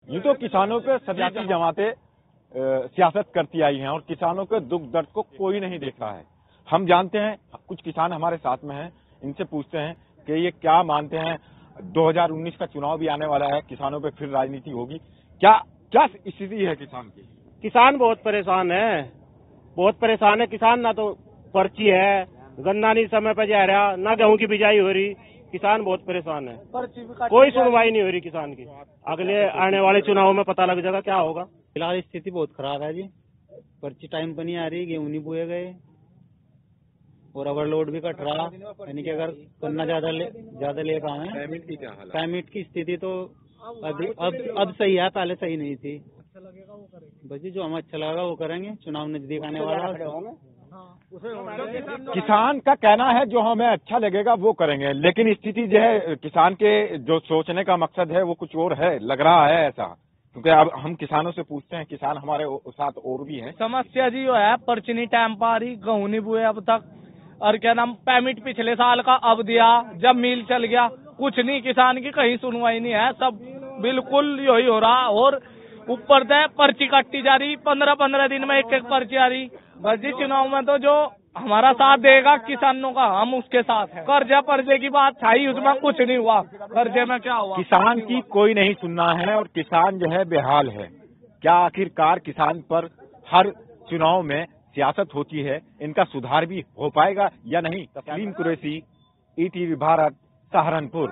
यूं तो किसानों पे सभी जमातें सियासत करती आई हैं और किसानों के दुख दर्द को कोई नहीं देख रहा है। हम जानते हैं, कुछ किसान हमारे साथ में हैं, इनसे पूछते हैं कि ये क्या मानते हैं। 2019 का चुनाव भी आने वाला है, किसानों पे फिर राजनीति होगी। क्या क्या स्थिति है किसान की? किसान बहुत परेशान है किसान। ना तो पर्ची है, गन्ना नहीं समय पर जा रहा, ना गेहूं की बिजाई हो रही। किसान बहुत परेशान है, कोई सुनवाई नहीं हो रही किसान की। अगले आने वाले चुनाव में पता लग जाएगा क्या होगा। फिलहाल स्थिति बहुत खराब है जी। पर्ची टाइम पर नहीं आ रही, गेहूं नहीं बोए गए और ओवरलोड भी कट रहा। यानी कि अगर गन्ना ज्यादा लेकर आए, पेमेंट की क्या हालत? पेमेंट की स्थिति तो अब सही है, पहले सही नहीं थी। बस जी, जो हमें अच्छा लगेगा वो करेंगे। चुनाव नजदीक आने वाला है। किसान का कहना है जो हमें अच्छा लगेगा वो करेंगे, लेकिन स्थिति जो है किसान के जो सोचने का मकसद है वो कुछ और है, लग रहा है ऐसा। क्योंकि अब हम किसानों से पूछते हैं, किसान हमारे साथ और भी हैं। समस्या जी वो है, पर्ची नहीं टाइम पर आ रही, गेहूं नहीं बुए अब तक, और क्या नाम पेमेंट पिछले साल का अब दिया, जब मिल चल गया कुछ नहीं। किसान की कहीं सुनवाई नहीं है, सब बिल्कुल यही हो रहा। और ऊपर से पर्ची काटी जा रही, 15-15 दिन में एक पर्ची आ रही। बस जी, चुनाव में तो जो हमारा साथ देगा किसानों का, हम उसके साथ हैं। कर्जा पर्जे की बात छाई, उसमें कुछ नहीं हुआ। कर्जे में क्या हुआ? किसान की कोई नहीं सुनना है और किसान जो है बेहाल है। क्या आखिरकार किसान पर हर चुनाव में सियासत होती है, इनका सुधार भी हो पाएगा या नहीं? तस्लीम कुरैशी, ETV भारत, सहारनपुर।